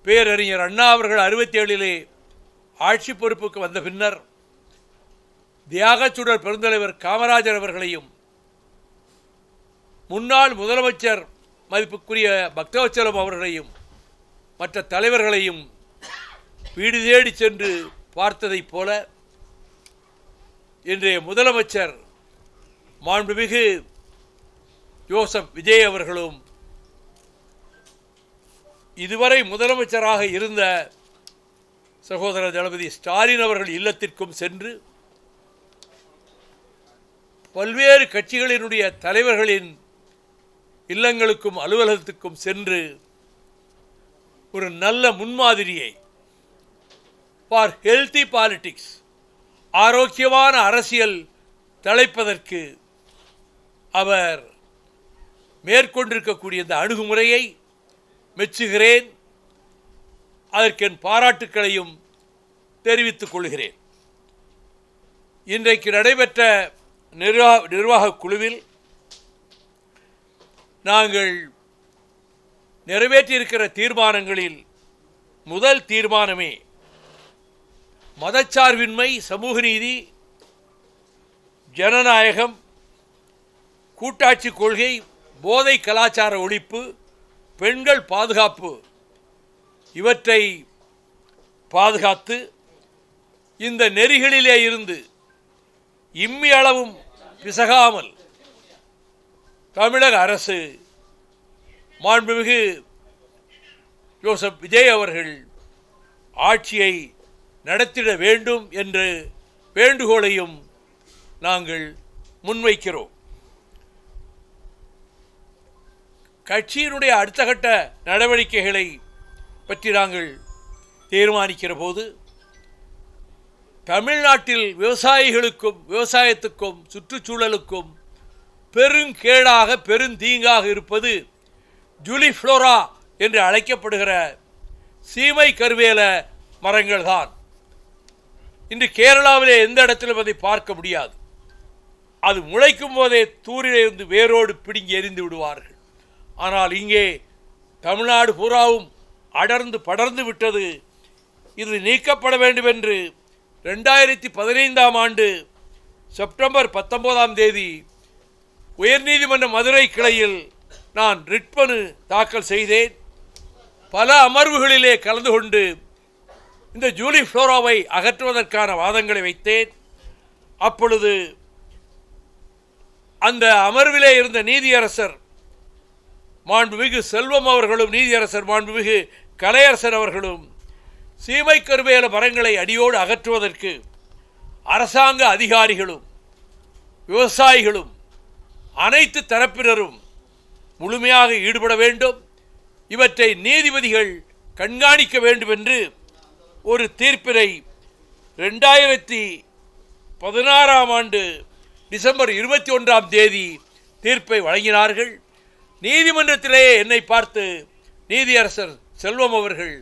பேரறிஞர் அண்ணா அவர்கள் 67 ஆட்சி பொறுப்புக்கு வந்த பின்னர் தியாகச்சுடர் பெருந்தலைவர் காமராஜர் அவர்களையும் முன்னாள் முதலமைச்சர் மதிப்புக்குரிய பக்தவச்சலம் அவர்களையும் மற்ற தலைவர்களையும் வீடு தேடி சென்று பார்த்ததைப் போல இன்றைய முதலமைச்சர் மாண்புமிகு ஜோசப் விஜய் அவர்களும் இதுவரை முதலமைச்சராக இருந்த சகோதரர் தளபதி ஸ்டாலின் அவர்கள் இல்லத்திற்கும் சென்று பல்வேறு கட்சிகளினுடைய தலைவர்களின் இல்லங்களுக்கும் அலுவலகத்துக்கும் சென்று ஒரு நல்ல முன்மாதிரியை ஃபார் ஹெல்தி பாலிடிக்ஸ், ஆரோக்கியமான அரசியல் தழைப்பதற்கு அவர் மேற்கொண்டிருக்கக்கூடிய இந்த அணுகுமுறையை மெச்சுகிறேன். அதற்கு என் பாராட்டுக்களையும் தெரிவித்துக் கொள்கிறேன். இன்றைக்கு நடைபெற்ற நிர்வாக குழுவில் நாங்கள் நிறைவேற்றியிருக்கிற தீர்மானங்களில் முதல் தீர்மானமே மதச்சார்பின்மை, சமூக நீதி, ஜனநாயகம், கூட்டாட்சி கொள்கை, போதை கலாச்சார ஒழிப்பு, பெண்கள் பாதுகாப்பு இவற்றை பாதுகாத்து இந்த நெறிகளிலே இருந்து இம்மி அளவும் பிசகாமல் தமிழக அரசு மாண்புமிகு ஜோசப் விஜய் அவர்கள் ஆட்சியை நடத்திட வேண்டும் என்ற வேண்டுகோளையும் நாங்கள் முன்வைக்கிறோம். கட்சியினுடைய அடுத்த கட்ட நடவடிக்கைகளை பற்றி நாங்கள் தீர்மானிக்கிற போது தமிழ்நாட்டில் விவசாயிகளுக்கும் விவசாயத்துக்கும் சுற்றுச்சூழலுக்கும் பெருங்கேடாக பெருந்தீங்காக இருப்பது ஜூலிஃப்ளோரா என்று அழைக்கப்படுகிற சீமை கருவேல மரங்கள்தான். இன்று கேரளாவிலே எந்த இடத்திலும் அதை பார்க்க முடியாது. அது முளைக்கும் போதே தூரிலே இருந்து வேரோடு பிடுங்கி எறிந்து விடுவார்கள். ஆனால் இங்கே தமிழ்நாடு பூராவும் அடர்ந்து படர்ந்து விட்டது. இது நீக்கப்பட வேண்டும் என்று 2015 ஆண்டு செப்டம்பர் 19 உயர்நீதிமன்ற மதுரை கிளையில் நான் ரிட் மனு தாக்கல் செய்தேன். பல அமர்வுகளிலே கலந்து கொண்டு இந்த ஜூலிஃப்ளோராவை அகற்றுவதற்கான வாதங்களை வைத்தேன். அப்பொழுது அந்த அமர்விலே இருந்த நீதியரசர் மாண்புமிகு செல்வம் அவர்களும் நீதியரசர் மாண்புமிகு கலையரசர் அவர்களும் சீமை கருவேல மரங்களை அடியோடு அகற்றுவதற்கு அரசாங்க அதிகாரிகளும் விவசாயிகளும் அனைத்து தரப்பினரும் முழுமையாக ஈடுபட வேண்டும், இவற்றை நீதிபதிகள் கண்காணிக்க வேண்டும் என்று ஒரு தீர்ப்பினை 2016 ஆண்டு டிசம்பர் 21 தீர்ப்பை வழங்கினார்கள். நீதிமன்றத்திலே என்னை பார்த்து நீதியரசர் செல்வம் அவர்கள்,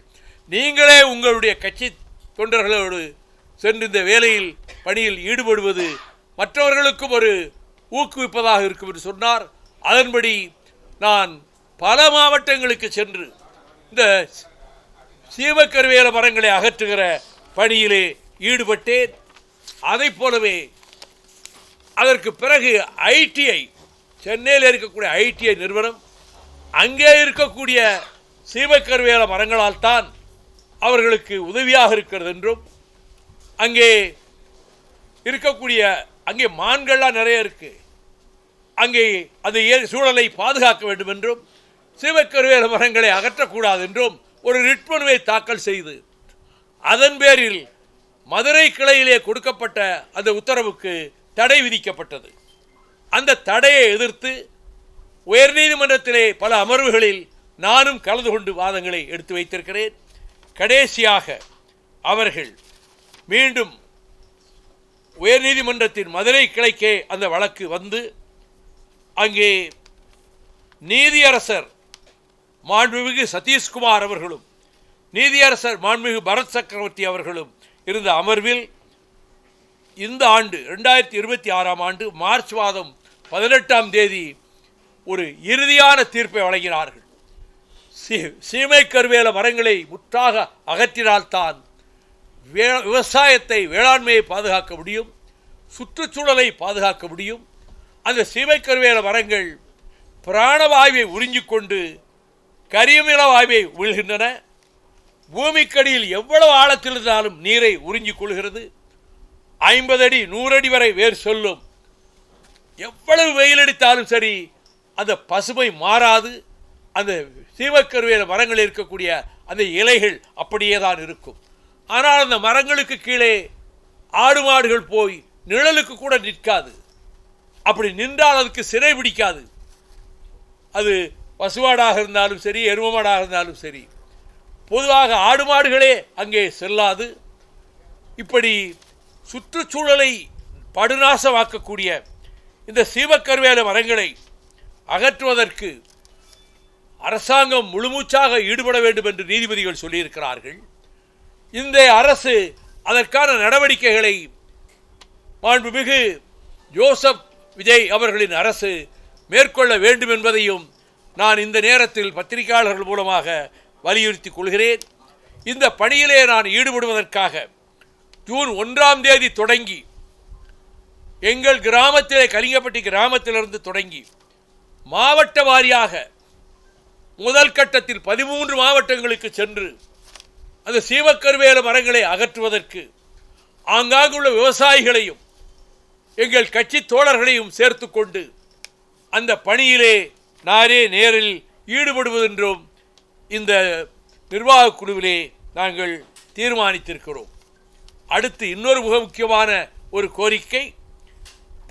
நீங்களே உங்களுடைய கட்சி தொண்டர்களோடு சென்று இந்த வேலையில் பணியில் ஈடுபடுவது மற்றவர்களுக்கும் ஒரு ஊக்குவிப்பதாக இருக்கும் என்று சொன்னார். அதன்படி நான் பல மாவட்டங்களுக்கு சென்று இந்த சீமக்கருவேல மரங்களை அகற்றுகிற பணியிலே ஈடுபட்டேன். அதை போலவே அதற்கு பிறகு ஐடிஐ, சென்னையில் இருக்கக்கூடிய ஐடிஐ நிறுவனம் அங்கே இருக்கக்கூடிய சீமக்கருவேல மரங்களால் தான் அவர்களுக்கு உதவியாக இருக்கிறது என்றும், அங்கே இருக்கக்கூடிய அங்கே மான்கள்லாம் நிறைய இருக்கு, அங்கே அது சூழலை பாதுகாக்க வேண்டும் என்றும் சீமக்கருவேல மரங்களை அகற்றக்கூடாது என்றும் ஒரு ரிட் மனுவை தாக்கல் செய்து அதன் பேரில் மதுரை கிளையிலே கொடுக்கப்பட்ட அந்த உத்தரவுக்கு தடை விதிக்கப்பட்டது. அந்த தடையை எதிர்த்து உயர்நீதிமன்றத்திலே பல அமர்வுகளில் நானும் கலந்து கொண்டு வாதங்களை எடுத்து வைத்திருக்கிறேன். கடைசியாக அவர்கள் மீண்டும் உயர்நீதிமன்றத்தின் மதுரை கிளைக்கே அந்த வழக்கு வந்து அங்கே நீதியரசர் மாண்புமிகு சதீஷ்குமார் அவர்களும் நீதியரசர் மாண்புமிகு பரத் சக்கரவர்த்தி அவர்களும் இருந்த அமர்வில் இந்த ஆண்டு 2026 ஆண்டு மார்ச் 18 ஒரு இறுதியான தீர்ப்பை வழங்கினார்கள். சீமை கருவேல மரங்களை முற்றாக அகற்றினால்தான் விவசாயத்தை, வேளாண்மையை பாதுகாக்க முடியும், சுற்றுச்சூழலை பாதுகாக்க முடியும். அந்த சீமை கருவேல மரங்கள் பிராணவாயுவை உறிஞ்சிக்கொண்டு கரியமில வாயுவை உமிழ்கின்றன. பூமிக்கடியில் எவ்வளவு ஆழத்தில் இருந்தாலும் நீரை உறிஞ்சிக் கொள்கிறது. 50 அடி 100 அடி வரை வேர் சொல்லும். எவ்வளவு வெயில் அடித்தாலும் சரி, அந்த பசுமை மாறாது. அந்த சீமக்கருவேல மரங்கள் இருக்கக்கூடிய அந்த இலைகள் அப்படியே தான் இருக்கும். ஆனால் அந்த மரங்களுக்கு கீழே ஆடு மாடுகள் போய் நிழலுக்கு கூட நிற்காது. அப்படி நின்றால் அதுக்கு சிறை பிடிக்காது. அது பசுமாடாக இருந்தாலும் சரி, எரும மாடாக இருந்தாலும் சரி, பொதுவாக ஆடு மாடுகளே அங்கே செல்லாது. இப்படி சுற்றுச்சூழலை படுநாசமாக்கக்கூடிய இந்த சீமக்கருவேல மரங்களை அகற்றுவதற்கு அரசாங்கம் முழுமூச்சாக ஈடுபட வேண்டும் என்று நீதிபதிகள் சொல்லியிருக்கிறார்கள். இந்த அரசு அதற்கான நடவடிக்கைகளை மாண்புமிகு ஜோசப் விஜய் அவர்களின் அரசு மேற்கொள்ள வேண்டும் என்பதையும் நான் இந்த நேரத்தில் பத்திரிகையாளர்கள் மூலமாக வலியுறுத்திக் கொள்கிறேன். இந்த பணியிலே நான் ஈடுபடுவதற்காக ஜூன் 1ஆம் தேதி தொடங்கி எங்கள் கிராமத்திலே, கலிங்கப்பட்டி கிராமத்திலிருந்து தொடங்கி மாவட்ட வாரியாக முதல் கட்டத்தில் 13 மாவட்டங்களுக்கு சென்று அந்த சீமக்கருவேல மரங்களை அகற்றுவதற்கு ஆங்காங்குள்ள விவசாயிகளையும் எங்கள் கட்சி தோழர்களையும் சேர்த்து கொண்டு அந்த பணியிலே நானே நேரில் ஈடுபடுவதென்றும் இந்த நிர்வாக குழுவிலே நாங்கள் தீர்மானித்திருக்கிறோம். அடுத்து இன்னொரு மிக முக்கியமான ஒரு கோரிக்கை,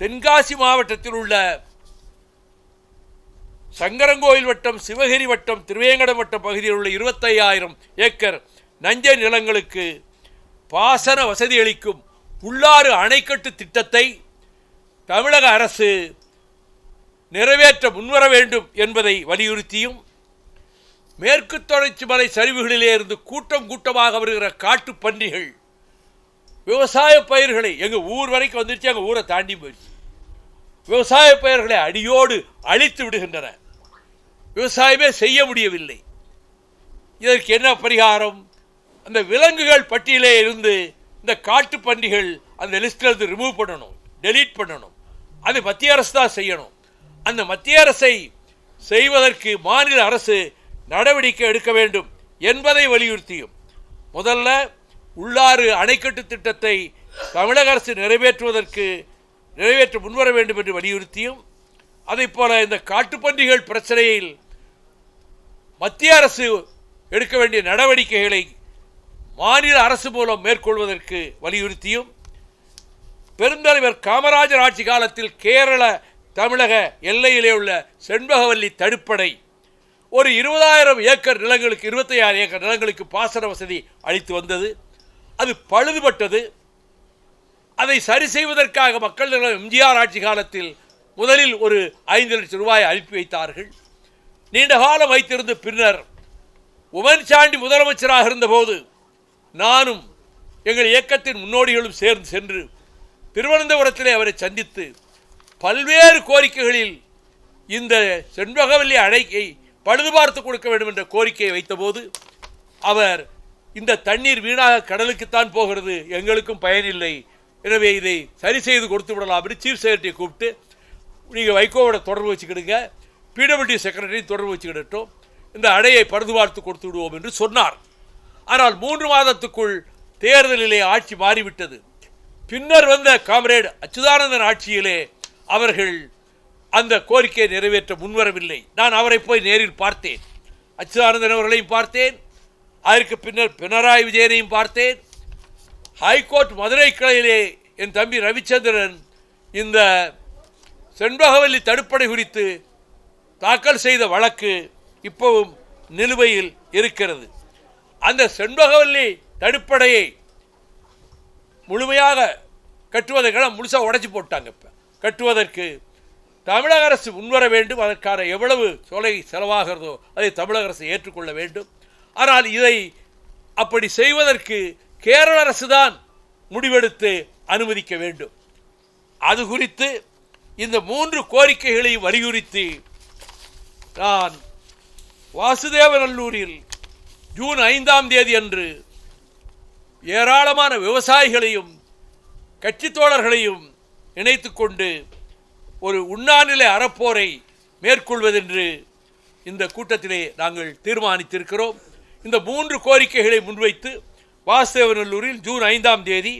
தென்காசி மாவட்டத்தில் உள்ள சங்கரங்கோயில் வட்டம், சிவகிரி வட்டம், திருவேங்கடம் வட்டம் பகுதியில் உள்ள 25,000 ஏக்கர் நஞ்சை நிலங்களுக்கு பாசன வசதி அளிக்கும் உள்ளாறு அணைக்கட்டு திட்டத்தை தமிழக அரசு நிறைவேற்ற முன்வர வேண்டும் என்பதை வலியுறுத்தியும், மேற்கு தொடர்ச்சி மலை சரிவுகளிலே இருந்து கூட்டம் கூட்டமாக வருகிற காட்டு பன்றிகள் விவசாய பயிர்களை, எங்கள் ஊர் வரைக்கும் வந்துருச்சு, எங்கள் ஊரை தாண்டி போயிடுச்சு, விவசாய பயிர்களை அடியோடு அழித்து விடுகின்றன. விவசாயமே செய்ய முடியவில்லை. இதற்கு என்ன பரிகாரம்? அந்த விலங்குகள் பட்டியலே இருந்து இந்த காட்டு பன்றிகள் அந்த லிஸ்டிலிருந்து ரிமூவ் பண்ணணும், டெலீட் பண்ணணும். அது மத்திய அரசு தான் செய்யணும். அந்த மத்திய அரசை செய்வதற்கு மாநில அரசு நடவடிக்கை எடுக்க வேண்டும் என்பதை வலியுறுத்தியும், முதல்ல உள்ளாறு அணைக்கட்டு திட்டத்தை தமிழக அரசு நிறைவேற்ற முன்வர வேண்டும் என்று வலியுறுத்தியும், அதை போல இந்த காட்டுப்பன்றிகள் பிரச்சனையில் மத்திய அரசு எடுக்க வேண்டிய நடவடிக்கைகளை மாநில அரசு மூலம் மேற்கொள்வதற்கு வலியுறுத்தியும், பெருந்தலைவர் காமராஜர் ஆட்சி காலத்தில் கேரள தமிழக எல்லையிலே உள்ள செண்பகவல்லி தடுப்பணை ஒரு 20,000 ஏக்கர் நிலங்களுக்கு, 25,000 ஏக்கர் நிலங்களுக்கு பாசன வசதி அளித்து வந்தது. அது பழுதுபட்டது. அதை சரி செய்வதற்காக மக்கள் நல எம்ஜிஆர் ஆட்சி காலத்தில் முதலில் ஒரு 5 லட்சம் ரூபாய் அனுப்பி வைத்தார்கள். நீண்ட காலம் வைத்திருந்த பின்னர் உமன்சாண்டி முதலமைச்சராக இருந்தபோது நானும் எங்கள் இயக்கத்தின் முன்னோடிகளும் சேர்ந்து சென்று திருவனந்தபுரத்திலே அவரை சந்தித்து பல்வேறு கோரிக்கைகளில் இந்த செண்பகவல்லி அணைக்கை பழுது பார்த்து கொடுக்க வேண்டும் என்ற கோரிக்கையை வைத்தபோது அவர், இந்த தண்ணீர் வீணாக கடலுக்குத்தான் போகிறது, எங்களுக்கும் பயனில்லை, எனவே இதை சரி செய்து கொடுத்து விடலாம் என்று சீஃப் செக்ரட்டரியை கூப்பிட்டு, நீங்கள் வைகோவோட தொடர்பு வச்சுக்கிடுங்க, பிடபிள்யூடி செக்ரட்டரி தொடர்பு வச்சுக்கிடட்டும், இந்த அணையை பழுது பார்த்து கொடுத்து விடுவோம் என்று சொன்னார். ஆனால் 3 மாதத்துக்குள் தேர்தலிலே ஆட்சி மாறிவிட்டது. பின்னர் வந்த காம்ரேட் அச்சுதானந்தன் ஆட்சியிலே அவர்கள் அந்த கோரிக்கையை நிறைவேற்ற முன்வரவில்லை. நான் அவரை போய் நேரில் பார்த்தேன், அச்சுதானந்தன் அவர்களையும் பார்த்தேன், அதற்கு பின்னர் பினராயி விஜயனையும் பார்த்தேன். ஹைகோர்ட் மதுரை கிளையிலே என் தம்பி ரவிச்சந்திரன் இந்த செண்பகவல்லி தடுப்பணை குறித்து தாக்கல் செய்த வழக்கு இப்பவும் நிலுவையில் இருக்கிறது. அந்த செண்பகவல்லி தடுப்பணையை முழுமையாக கட்டுவதற்கான முழுசாக உடைச்சி போட்டாங்க. இப்போ கட்டுவதற்கு தமிழக அரசு முன்வர வேண்டும். அதற்கான எவ்வளவு தொகை செலவாகிறதோ அதை தமிழக அரசு ஏற்றுக்கொள்ள வேண்டும். ஆனால் இதை அப்படி செய்வதற்கு கேரள அரசு தான் முடிவெடுத்து அனுமதிக்க வேண்டும். அது குறித்து இந்த 3 கோரிக்கைகளையும் வலியுறுத்தி நான் வாசுதேவநல்லூரில் ஜூன் 5ஆம் தேதி அன்று ஏராளமான விவசாயிகளையும் கட்சி தோழர்களையும் இணைத்து கொண்டு ஒரு உண்ணாநிலை அறப்போரை மேற்கொள்வதென்று இந்த கூட்டத்திலே நாங்கள் தீர்மானித்திருக்கிறோம். இந்த 3 கோரிக்கைகளை முன்வைத்து வாசுதேவநல்லூரில் ஜூன் 5ஆம் தேதி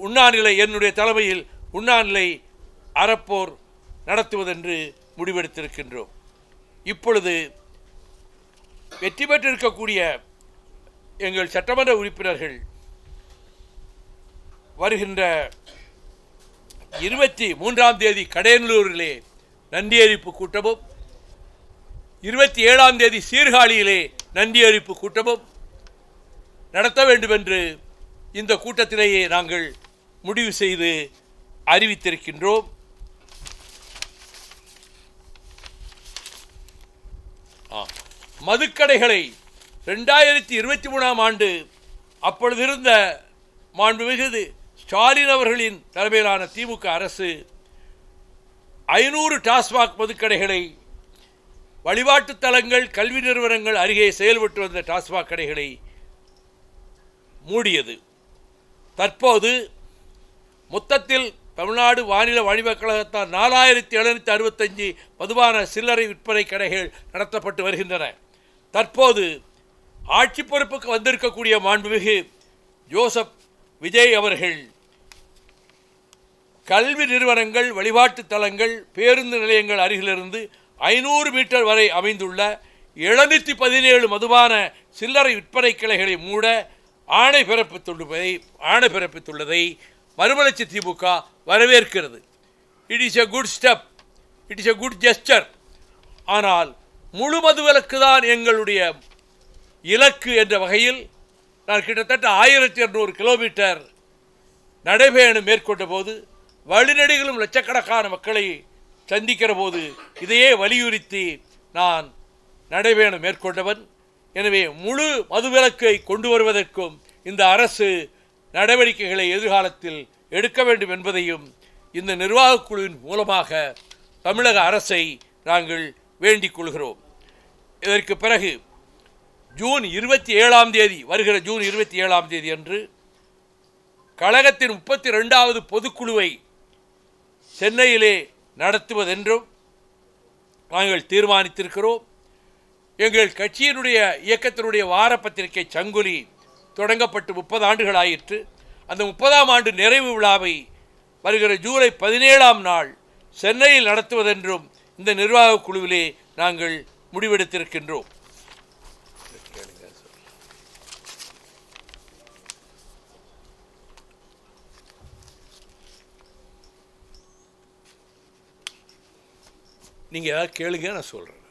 உண்ணாநிலை என்னுடைய தலைமையில் உண்ணாநிலை அறப்போர் நடத்துவதென்று முடிவெடுத்திருக்கின்றோம். இப்பொழுது வெற்றி பெற்றிருக்கக்கூடிய எங்கள் சட்டமன்ற உறுப்பினர்கள் வருகின்ற 23ஆம் தேதி கடையனூரிலே நன்றியறிப்பு கூட்டமும் 27ஆம் தேதி சீர்காழியிலே நன்றியறிப்பு கூட்டமும் நடத்த வேண்டும் என்று இந்த கூட்டத்திலேயே நாங்கள் முடிவு செய்து அறிவித்திருக்கின்றோம். மதுக்கடைகளை 2023ஆம் ஆண்டு அப்பொழுது இருந்த மாண்புமிகு ஸ்டாலின் அவர்களின் தலைமையிலான திமுக அரசு 500 டாஸ்மாக் மதுக்கடைகளை வழிபாட்டு தலங்கள் கல்வி நிறுவனங்கள் அருகே செயல்பட்டு வந்த டாஸ்மாக் கடைகளை மூடியது. தற்போது மொத்தத்தில் தமிழ்நாடு மாநில வணிகக் கழகத்தால் 4765 மதுபான சில்லறை விற்பனை கடைகள் நடத்தப்பட்டு வருகின்றன. தற்போது ஆட்சி பொறுப்புக்கு வந்திருக்கக்கூடிய மாண்புமிகு ஜோசப் விஜய் அவர்கள் கல்வி நிறுவனங்கள் வழிபாட்டு தலங்கள் பேருந்து நிலையங்கள் அருகிலிருந்து 500 மீட்டர் வரை அமைந்துள்ள 717 மதுபான சில்லறை விற்பனை கிளைகளை மூட ஆணை பிறப்பித்துள்ளதை மறுமலர்ச்சி திமுக வரவேற்கிறது. It is a good step, it is a good gesture. ஆனால் முழு மதுவிலக்கு தான் எங்களுடைய இலக்கு என்ற வகையில் நான் கிட்டத்தட்ட 1200 கிலோமீட்டர் நடைபயணம் மேற்கொண்ட போது வழிநெடுகிலும் லட்சக்கணக்கான மக்களை சந்திக்கிற போது இதையே வலியுறுத்தி நான் நடைபயணம் மேற்கொண்டவன். எனவே முழு மதுவிலக்கை கொண்டு வருவதற்கும் இந்த அரசு நடவடிக்கைகளை எதிர்காலத்தில் எடுக்க வேண்டும் என்பதையும் இந்த நிர்வாகக் குழுவின் மூலமாக தமிழக அரசை நாங்கள் வேண்டிக் கொள்கிறோம். இதற்கு பிறகு ஜூன் 27ஆம் தேதி வருகிற ஜூன் 27ஆம் தேதி அன்று கழகத்தின் 32வது பொதுக்குழுவை சென்னையிலே நடத்துவதென்றும் நாங்கள் தீர்மானித்திருக்கிறோம். எங்கள் கட்சியினுடைய இயக்கத்தினுடைய வார பத்திரிகை சங்குலி தொடங்கப்பட்டு 30 ஆண்டுகள் ஆயிற்று. அந்த 30ஆம் ஆண்டு நிறைவு விழாவை வருகிற ஜூலை 17ஆம் நாள் சென்னையில் நடத்துவதென்றும் இந்த நிர்வாகக் குழுவிலே நாங்கள் முடிவெடுத்திருக்கின்றோம். நீங்கள் ஏதாவது கேளுங்க, நான் சொல்கிறேன்.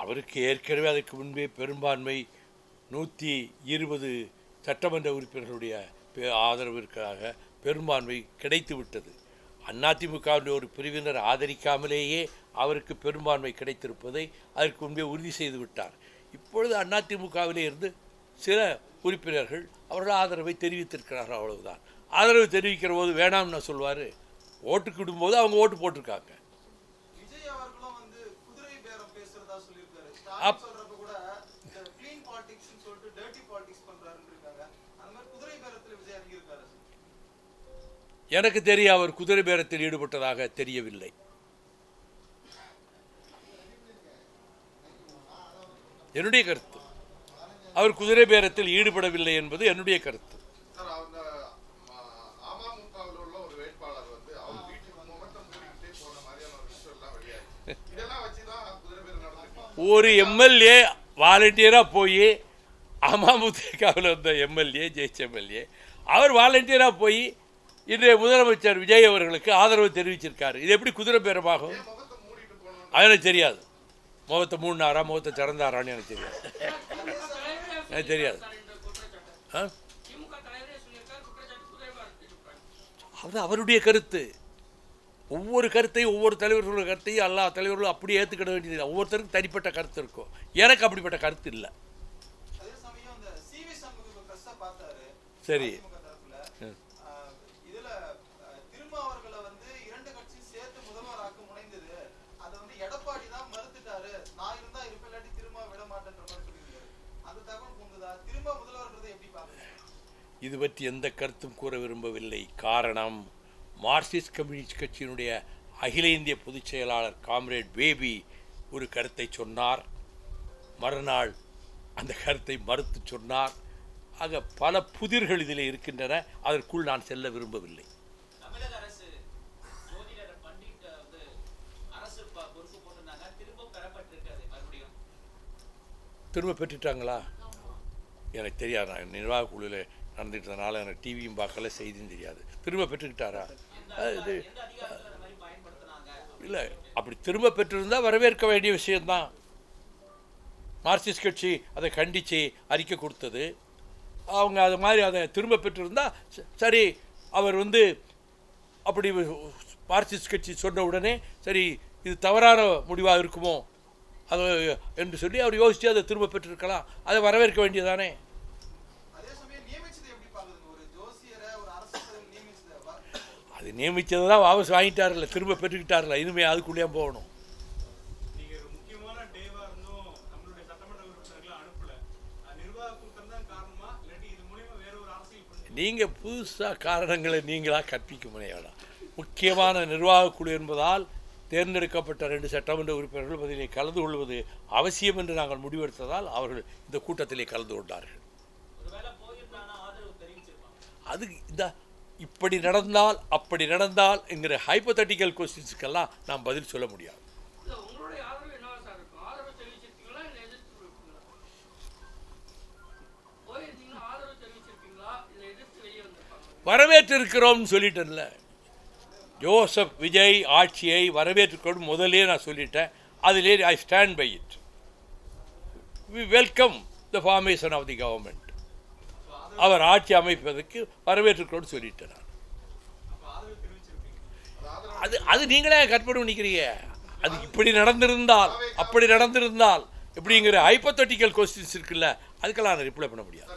அவருக்கு ஏற்கனவே அதற்கு முன்பே பெரும்பான்மை 120 சட்டமன்ற உறுப்பினர்களுடைய ஆதரவிற்காக பெரும்பான்மை கிடைத்து விட்டது. அதிமுகவுடைய ஒரு பிரிவினர் ஆதரிக்காமலேயே அவருக்கு பெரும்பான்மை கிடைத்திருப்பதை அதற்கு முன்பே உறுதி செய்து விட்டார். இப்பொழுது அதிமுகவிலே இருந்து சில உறுப்பினர்கள் அவர்கள் ஆதரவை தெரிவித்திருக்கிறார்கள், அவ்வளவுதான். ஆதரவு தெரிவிக்கிற போது வேணாம்னு சொல்வார். ஓட்டுக்கு விடும்போது அவங்க ஓட்டு போட்டிருக்காங்க. எனக்கு தெரிய அவர் குதிரை பேரத்தில் ஈடுபட்டதாக தெரியவில்லை. என்னுடைய கருத்து அவர் குதிரை பேரத்தில் ஈடுபடவில்லை என்பது என்னுடைய கருத்து. ஒரு எம்எல்ஏ வாலண்டியராக போய் அமமுகவில் வந்த எம்எல்ஏ ஜெயிச்ச எம்எல்ஏ அவர் வாலண்டியராக போய் இன்றைய முதலமைச்சர் விஜய் அவர்களுக்கு ஆதரவு தெரிவிச்சிருக்காரு. இது எப்படி குதிரை பேரமாகும்? அது எனக்கு தெரியாது. முகத்தை மூடினாரா முகத்தை திறந்தாரான்னு எனக்கு தெரியாது. எனக்கு தெரியாது. அது அவருடைய கருத்து. ஒவ்வொரு கருத்தையும் ஒவ்வொரு தலைவர்களோட கருத்தையும் எல்லா தலைவர்களும் அப்படியே ஏற்றுக்கிட வேண்டியது. ஒவ்வொருத்தருக்கும் தனிப்பட்ட கருத்து இருக்கும். எனக்கு அப்படிப்பட்ட கருத்து இல்லை. சரி, இது பற்றி எந்த கருத்தும் கூற விரும்பவில்லை. காரணம், மார்க்சிஸ்ட் கம்யூனிஸ்ட் கட்சியினுடைய அகில இந்திய பொதுச் செயலாளர் காம்ரேட் பேபி ஒரு கருத்தை சொன்னார், மறுநாள் அந்த கருத்தை மறுத்து சொன்னார். ஆக பல புதிர்கள் இதில் இருக்கின்றன. அதற்குள் நான் செல்ல விரும்பவில்லை. திரும்ப பெற்றுட்டாங்களா? எனக்கு தெரியாது. நான் நிர்வாக குழுவில் நடந்துட்டதுனால எனக்கு டிவியும் பார்க்கல, செய்தியும் தெரியாது. திரும்ப பெற்றுக்கிட்டாரா? இது இல்லை, அப்படி திரும்ப பெற்றிருந்தால் வரவேற்க வேண்டிய விஷயம்தான். மார்க்சிஸ்ட் கட்சி அதை கண்டித்து அறிக்கை கொடுத்தது. அவங்க அது மாதிரி அதை திரும்ப பெற்றிருந்தால் சரி. அவர் அப்படி மார்க்சிஸ்ட் கட்சி சொன்ன உடனே சரி இது தவறான முடிவாக இருக்குமோ அது என்று சொல்லி அவர் யோசித்து அதை திரும்ப பெற்றிருக்கலாம். அதை வரவேற்க வேண்டியதானே. அது நியமித்தது தான் வாபஸ் வாங்கிட்டார்ல, திரும்ப பெற்றுக்கிட்டார்ல. இனிமேல் அதுக்குள்ளேயே போகணும். நீங்கள் புதுசாக காரணங்களை நீங்களாக கற்பிக்க முடியாதா? முக்கியமான நிர்வாக குழு என்பதால் தேர்ந்தெடுக்கப்பட்ட 2 சட்டமன்ற உறுப்பினர்கள் அதிலே கலந்து கொள்வது அவசியம் என்று நாங்கள் முடிவெடுத்ததால் அவர்கள் இந்த கூட்டத்திலே கலந்து கொண்டார்கள். அது இப்படி நடந்தால் அப்படி நடந்தால் என்கிற ஹைப்போதெட்டிக்கல் கொஸ்டின்ஸுக்கெல்லாம் நாம் பதில் சொல்ல முடியாது. வரவேற்றிருக்கிறோம் சொல்லிட்டேன்ல. ஜோசப் விஜய் ஆட்சியை வரவேற்றுக்கொண்டு முதலே நான் சொல்லிட்டேன். அதிலே I stand by it. We welcome the formation of the government. அவர் ஆட்சி அமைப்பதற்கு வரவேற்றுக்கொண்டு சொல்லிட்டேன் நான். அது நீங்களே கற்பனை பண்ணிக்கிறீங்க. அது இப்படி நடந்திருந்தால் அப்படி நடந்திருந்தால் எப்படிங்கிற ஹைப்போதெட்டிக்கல் கொஸ்டின்ஸ் இருக்குல்ல, அதுக்கெல்லாம் நான் ரிப்ளை பண்ண முடியாது.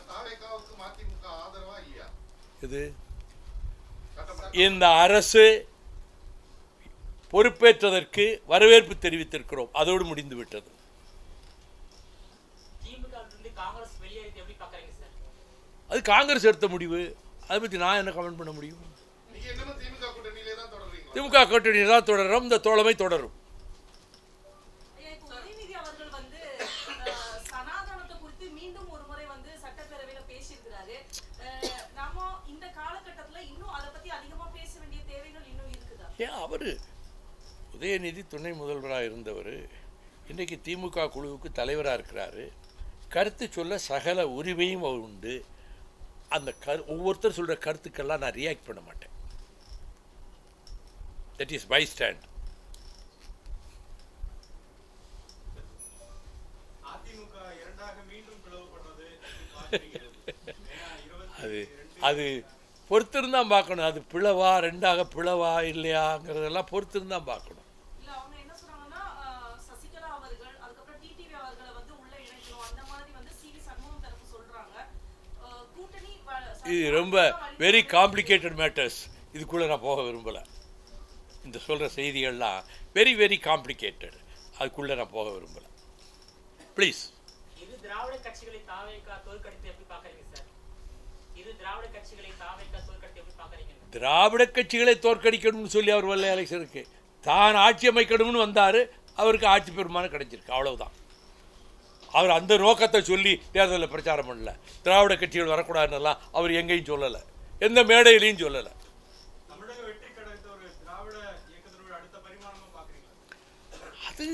இது இந்த அரசு பொறுப்பேற்றதற்கு வரவேற்பு தெரிவித்திருக்கிறோம். அதோடு முடிந்து விட்டது. அது காங்கிரஸ் எடுத்த முடிவு. அதை பற்றி நான் என்ன கமெண்ட் பண்ண முடியும்? திமுக கூட்டணியில் தான் தொடரும். இந்த தோழமை தொடரும். ஏன் அவர் உதயநிதி துணை முதல்வராக இருந்தவர் இன்றைக்கு திமுக குழுவுக்கு தலைவராக இருக்கிறாரு. கருத்து சொல்ல சகல உரிமையும் அவர் உண்டு. அந்த ஒவ்வொருத்தர் சொல்கிற கருத்துக்கெல்லாம் நான் ரியாக்ட் பண்ண மாட்டேன். That is by stand. அது பொறுத்திருந்தான் பார்க்கணும். அது பிளவா ரெண்டாக பிளவா இல்லையாங்கிறதெல்லாம் பொறுத்திருந்தான் பார்க்கணும். இது ரொம்ப வெரி காம்ப்ளிகேட்டட் மேட்டர்ஸ். இதுக்குள்ளே நான் போக விரும்பலை. இந்த சொல்கிற செய்திகள்லாம் வெரி வெரி காம்ப்ளிகேட்டட். அதுக்குள்ளே நான் போக விரும்பலை. ப்ளீஸ். திராவிட கட்சிகளை தோற்கடிக்கணும்னு சொல்லி அவர் வரல எலெக்ஷனுக்கு. தான் ஆட்சி அமைக்கணும்னு வந்தார். அவருக்கு ஆட்சி பெருமானம் கிடைச்சிருக்கு. அவ்வளவுதான். அவர் அந்த நோக்கத்தை சொல்லி தேர்தலில் பிரச்சாரம் பண்ணல. திராவிட கட்சிகள் வரக்கூடாதுன்னெல்லாம் அவர் எங்கேயும் சொல்லலை, எந்த மேடையிலையும் சொல்லலை. அது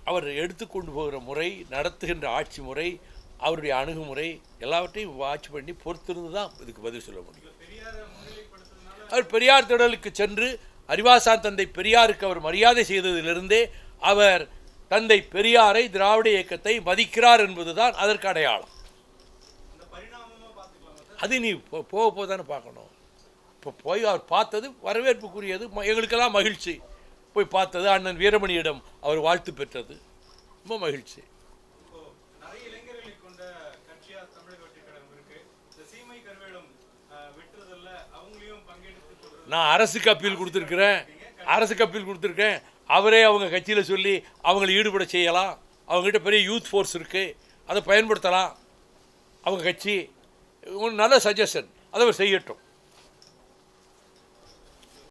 அவர் எடுத்துக்கொண்டு போகிற முறை, நடத்துகின்ற ஆட்சி முறை, அவருடைய அணுகுமுறை எல்லாவற்றையும் வாட்ச் பண்ணி பொறுத்திருந்து தான் இதுக்கு பதில் சொல்ல முடியும். அவர் பெரியார் திடலுக்கு சென்று அறிவாசான் தந்தை பெரியாருக்கு அவர் மரியாதை செய்ததிலிருந்தே அவர் தந்தை பெரியாரை, திராவிட இயக்கத்தை மதிக்கிறார் என்பதுதான் அதற்கு அடையாளம். அது நீ போக போக தானே பார்க்கணும். இப்போ போய் அவர் பார்த்தது வரவேற்புக்குரியது, எங்களுக்கெல்லாம் மகிழ்ச்சி. போய் பார்த்தது, அண்ணன் வீரமணியிடம் அவர் வாழ்த்து பெற்றது, ரொம்ப மகிழ்ச்சி. நான் அரசுக்கு அப்பீல் கொடுத்துருக்கேன். அவரே அவங்க கட்சியில் சொல்லி அவங்களை ஈடுபட செய்யலாம். அவங்ககிட்ட பெரிய யூத் ஃபோர்ஸ் இருக்குது, அதை பயன்படுத்தலாம். அவங்க கட்சி நல்ல சஜஷன், அதை செய்யட்டும்.